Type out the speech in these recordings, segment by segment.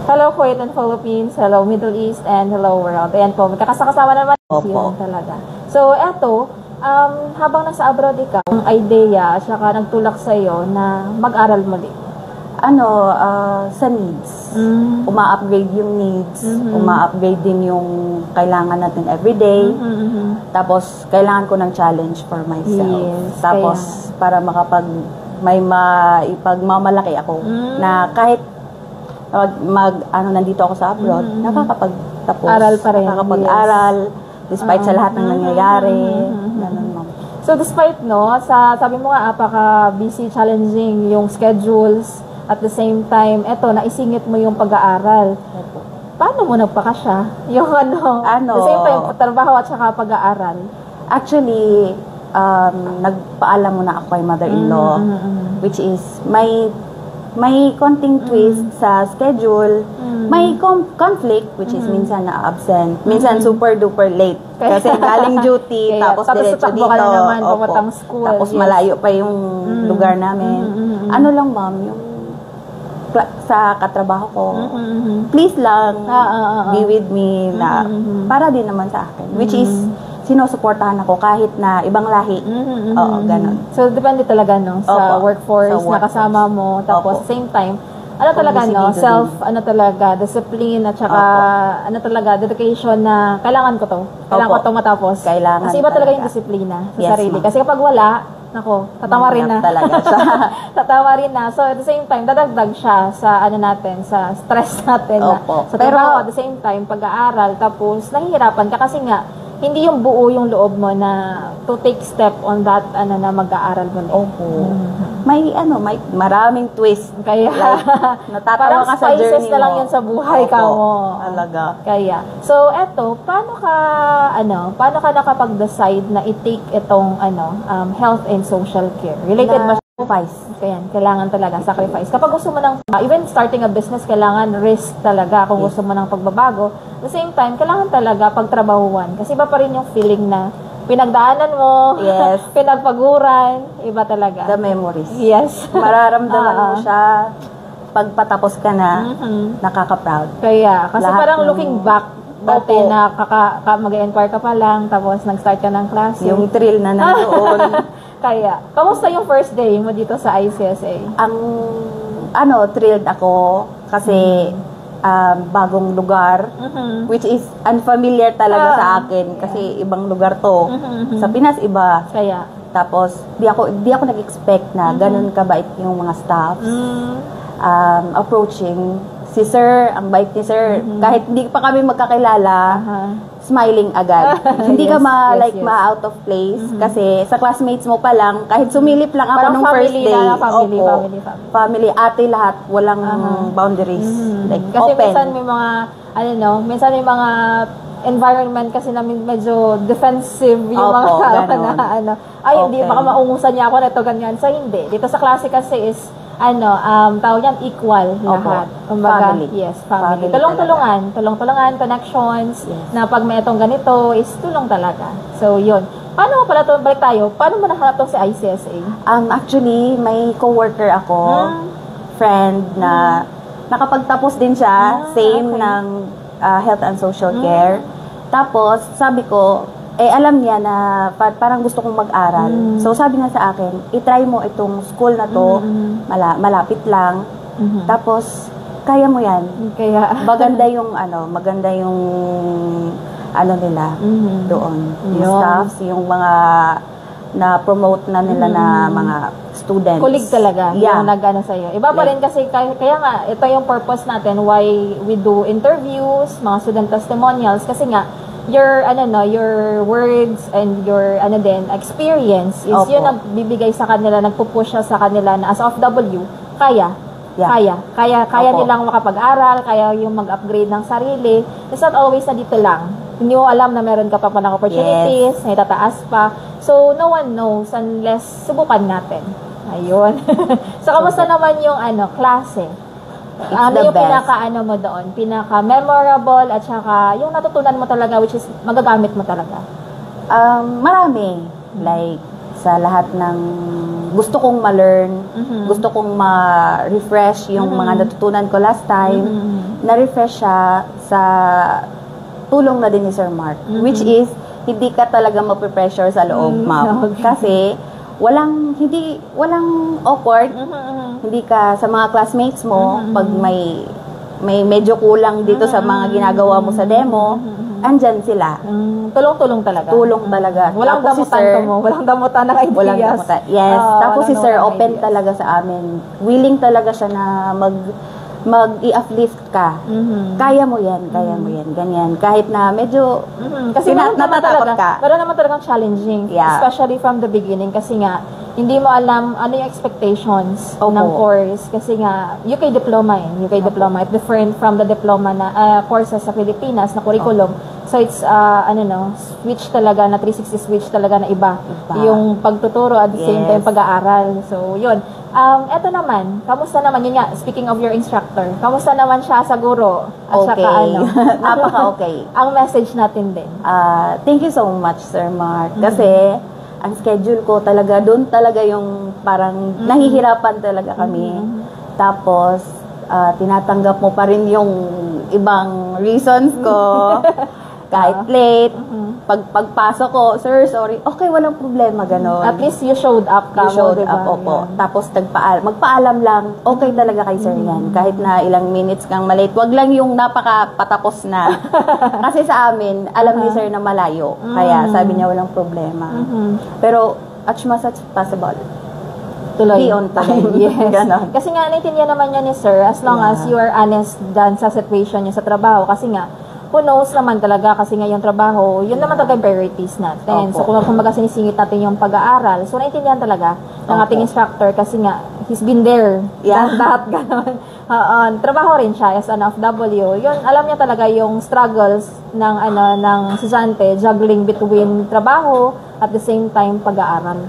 Hello Kuwait and Philippines, hello Middle East, and hello world. Ayan po, magkakasama naman yun talaga. So, eto, habang nasa abroad ikaw, ang idea, saka nagtulak sa'yo na mag-aral muli. Sa needs. Uma-upgrade yung needs. Uma-upgrade din yung kailangan natin everyday. Tapos, kailangan ko ng challenge for myself. Yes, Tapos, para ipagmamalaki ako na kahit nandito ako sa abroad, nakakapagtapos. Aral pa rin. Nakakapag-aral, despite sa lahat ng nangyayari. Ganun, ma'am. So, despite, sabi mo nga, apaka-busy, challenging yung schedules, at the same time, eto, naisingit mo yung pag-aaral. Paano mo nagpakasya? Yung the same time, trabaho at saka pag-aaral. Actually, nagpaalam muna ako kay mother-in-law, which is may konting twist sa schedule. May conflict, which is minsan na-absent. Minsan super-duper late. Kasi galing duty, tapos diretso dito. Naman, school. Tapos malayo pa yung lugar namin. Ano lang, ma'am, yung sa katrabaho ko, please lang, be with me, na para din naman sa akin. Which is, sinusuportahan ako kahit na ibang lahi. Oo, ganun. So, depende talaga, sa workforce na kasama mo. Tapos, same time, discipline, at saka, dedication na kailangan ko to. Kailangan ko to matapos. Kasi iba talaga yung disiplina sa sarili. Kasi kapag wala, tatawa rin na. Tatawa rin na. So, at the same time, dadagdag siya sa sa stress natin. Pero, at the same time, pag-aaral, tapos, nahihirapan ka kasi nga, hindi yung buo yung loob mo na to take step on that, na mag-aaral mo. May maraming twist. Kaya, natatawa ka sa journey mo. Spices na lang yun sa buhay ka mo. Talaga. Kaya. So, eto, paano ka nakapag-decide na i-take itong, health and social care? Related ba? Sacrifice. Kailangan talaga, sacrifice. Kapag gusto mo ng, even starting a business, kailangan risk talaga kung gusto mo ng pagbabago. At the same time, kailangan talaga pagtrabahuan. Kasi iba pa rin yung feeling na pinagdaanan mo, pinagpaguran, iba talaga. The memories. Yes. Mararamdaman mo siya pagpatapos ka na, nakaka-proud. Kaya, kasi parang looking back, dati na mag-enquire ka pa lang, tapos nag-start ka ng klase. Yung thrill na nandoon. Kaya, kamusta yung first day mo dito sa ICSA? Thrilled ako kasi bagong lugar, which is unfamiliar talaga sa akin kasi ibang lugar to. Sa Pinas, iba. Kaya, tapos, di ako nag-expect na ganun kabait yung mga staffs. Approaching. Si sir, ang bait ni sir, kahit hindi pa kami magkakilala, smiling agad. Hindi ka ma-out of place kasi sa classmates mo pa lang, kahit sumilip lang ako nung first day. Family, ate lahat, walang boundaries. Kasi open. Minsan may mga environment kasi namin medyo defensive yung mga hindi, baka maungusan niya ako na ito, ganyan. So, hindi. Dito sa klase kasi is tawag yan, equal lahat. Kumbaga, family. Tulong-tulungan, connections, na pag may itong ganito, is tulong talaga. So, yun. Paano mo pala ito, balik tayo, paano mo nahanap itong si ICSA? Actually, may coworker ako, friend, na nakapagtapos din siya, same ng health and social care. Tapos, sabi ko, alam niya na parang gusto kong mag-aral. So, sabi niya sa akin, itry mo itong school na to, malapit lang. Tapos, kaya mo yan. Kaya, maganda yung nila doon. Yung staffs, yung mga na-promote na nila na mga students. Kulig talaga yung nag-ano sa'yo. Iba pa rin kasi, kaya nga, ito yung purpose natin why we do interviews, mga student testimonials, kasi nga, your words and your experience is yun nagbibigay sa kanila, nagpupush siya sa kanila na as OFW, kaya nilang makapag-aral, kaya yung mag-upgrade ng sarili. It's not always na dito lang. Hindi mo alam na meron ka pa ng opportunities, na itataas pa. So, no one knows unless subukan natin. Ayun. So, kamusta naman yung klase? Yung mo doon? Pinaka-memorable at saka yung natutunan mo talaga which is magagamit mo talaga? Marami. Like, sa lahat ng gusto kong ma-learn, gusto kong ma-refresh yung mga natutunan ko last time, na-refresh siya sa tulong na din ni Sir Mark. Which is, hindi ka talaga mape-pressure sa loob, ma'am. Kasi, walang awkward. Hindi ka sa mga classmates mo, pag may medyo kulang dito sa mga ginagawa mo sa demo, andyan sila. Tulong-tulong talaga. Tulong talaga. Walang Tapos damutan mo. Walang damutan ng ideas. Walang damutan. Yes. Tapos si walang Sir damutan ng open ideas. talaga sa amin. Willing talaga siya na mag-i-uplift ka. Kaya mo yan, ganyan. Kahit na medyo Kasi natatakot ka. Meron naman talagang challenging. Yeah. Especially from the beginning. Kasi nga, hindi mo alam ano yung expectations ng course. Kasi nga, UK diploma UK diploma. It's different from the diploma na courses sa Pilipinas na curriculum. So it's, switch talaga, na 360 switch talaga na iba. Yung pagtuturo at the same time pag-aaral. So, yun. Eto naman, kamusta naman, yun nga, speaking of your instructor, kamusta naman siya sa guro? At saka Napaka-okay. Ang message natin din. Thank you so much, Sir Mark. Kasi, ang schedule ko talaga, doon talaga yung parang nahihirapan talaga kami. Tapos, tinatanggap mo pa rin yung ibang reasons ko. Kahit late. Pagpasok ko, sir, sorry. Okay, walang problema, gano'n. At least you showed up. You showed up, opo. Tapos magpaalam lang, okay talaga kay sir yan. Kahit na ilang minutes kang malate. Wag lang yung napaka-patapos na. Kasi sa amin, alam ni sir na malayo. Kaya sabi niya walang problema. Pero, as much as possible, tuloy. be on time. Yes. Ganon. Kasi nga, naintindihan naman niya ni sir, as long as you are honest dyan sa situation niya sa trabaho. Kasi nga, who knows naman talaga kasi nga yung trabaho, yun naman talaga priorities natin. So, kung kumbaga sinisingit natin yung pag-aaral, so naintindihan talaga ng ating instructor kasi nga, he's been there. That, gano'n. Trabaho rin siya as an OFW. Yun, alam niya talaga yung struggles ng estudyante, juggling between trabaho at the same time pag-aaral.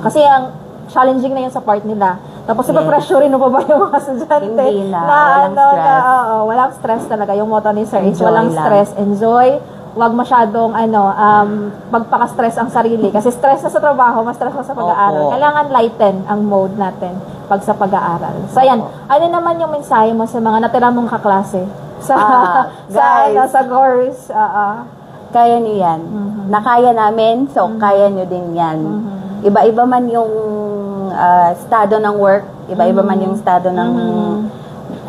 Kasi ang challenging na yun sa part nila. Tapos ipa-pressure mo pa ba yung mga estudyante? Hindi na, walang stress. Walang stress talaga. Yung motto ni Sir is Enjoy walang lang. stress. Enjoy. Huwag masyadong magpaka-stress ang sarili. Kasi stress na sa trabaho, mas stress na sa pag-aaral. Kailangan lighten ang mode natin pag sa pag-aaral. So, ayan. Ano naman yung mensahe mo sa mga natira mong kaklase? Sa course? Kaya niyo yan. Nakaya namin, so kaya niyo din yan. Iba-iba man yung estado ng work, iba-iba man yung estado ng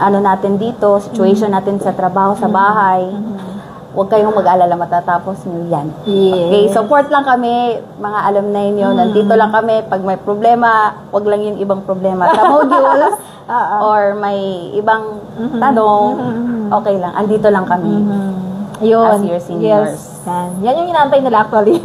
natin dito, situation natin sa trabaho, sa bahay. Huwag kayong mag-alala, matatapos nyo yan. Yes. Okay, support lang kami, mga alumni nyo. Nandito lang kami. Pag may problema, huwag lang yung ibang problema sa modules or may ibang tanong, okay lang. Andito lang kami. Yun. As your seniors. Yes. Yan yung inaantay nila actually.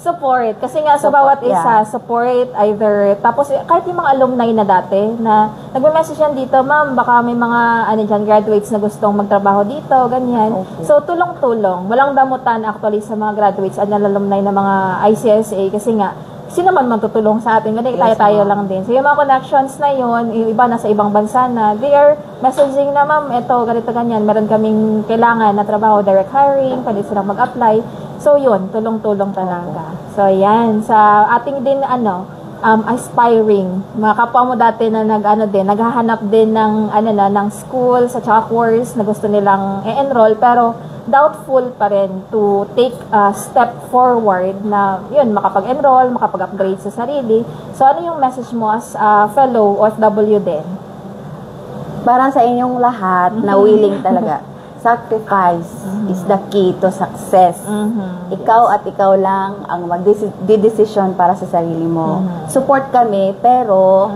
Support. Kasi nga sa Support, bawat isa, support either, tapos kahit yung mga alumni na dati, na nagme-message yan dito, ma'am, baka may mga graduates na gustong magtrabaho dito, ganyan. Okay. So, tulong-tulong. Walang damutan actually sa mga graduates at alumni na mga ICSA kasi nga, sino man magtutulong sa atin, kasi tayo lang din. So, yung mga connections na yun, yung iba nasa ibang bansa na, they are messaging na, ma'am, eto, ganito, ganyan, meron kaming kailangan na trabaho, direct hiring, pwede silang mag-apply. So, yun, tulong-tulong talaga. So, yan, sa ating din, aspiring, mga kapwa mo dati na naghahanap din ng, ng school, sa tsaka course na gusto nilang i-enroll, pero, doubtful pa rin to take a step forward na yun, makapag-enroll, makapag-upgrade sa sarili. So, ano yung message mo as a fellow OFW din? Para sa inyong lahat na willing talaga, sacrifice is the key to success. Ikaw at ikaw lang ang mag-decision para sa sarili mo. Support kami, pero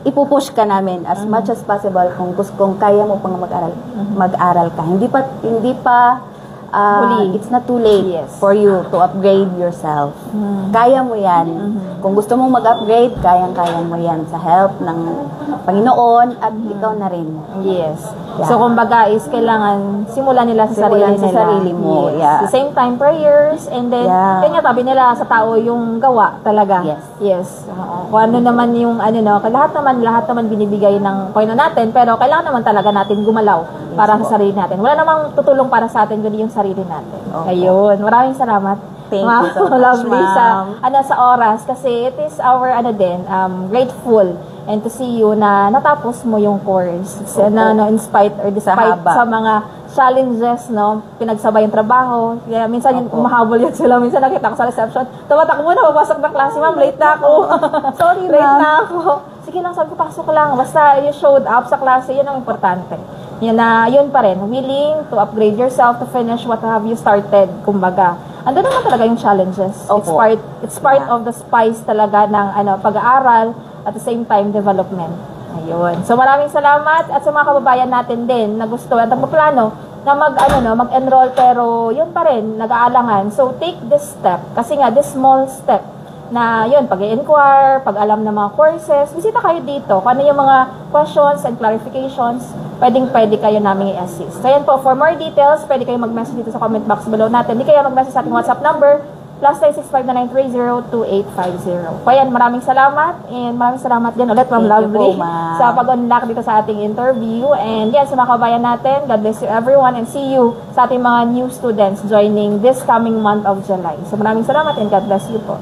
ipupush ka namin as much as possible kung kaya mo pang mag-aral ka. Hindi pa it's not too late for you to upgrade yourself. Kaya mo yan. Kung gusto mong mag-upgrade, kayang-kaya mo yan sa help ng Panginoon at ikaw na rin. Yes. Yeah. So, kumbaga is kailangan simulan nila sa sarili mo. Yes. Yeah. The same time, prayers, and then, kanya tabi nila sa tao yung gawa talaga. Yes. Kung ano naman yung, lahat naman binibigay ng Panginoon natin, pero kailangan naman talaga natin gumalaw para sa sarili natin. Wala namang tutulong para sa atin, kundi yung sarili natin. Ayun. Maraming salamat. Thank you so much, lovely ma'am. sa oras kasi it is our grateful and to see you na natapos mo yung course in spite or despite haba. sa mga challenges, no, pinagsabay yung trabaho. Kaya minsan yung umahabol yun sila. Minsan nakita ko sa reception, tumatakbo na, papasok na klase, ma'am, late na ako. Sorry, late ma'am. na ako. Sige lang, sabi ko, pasok lang. Basta you showed up sa klase, yun ang importante. Yun pa rin, willing to upgrade yourself to finish what have you started, kumbaga. Andun naman talaga yung challenges. Opo. It's part of the spice talaga ng pag-aaral at the same time development. Ayun. So maraming salamat at sa mga kababayan natin din na gusto at magplano na mag-enroll pero yun pa rin nag-aalangan. So take this step kasi nga this small step na yun, pag-i-inquire, pag-alam ng mga courses, bisita kayo dito. Kung ano yung mga questions and clarifications, pwede kayo namin i-assist. So yan po, for more details, pwede kayo mag-message dito sa comment box below natin. Hindi kaya mag-message sa ating WhatsApp number, +965-930-2850. Kaya maraming salamat and maraming salamat din ulit, Ma'am Lovely, sa pag-unlock dito sa ating interview. And yan, sa mga kabayan natin, God bless you everyone and see you sa ating mga new students joining this coming month of July. So maraming salamat and God bless you po.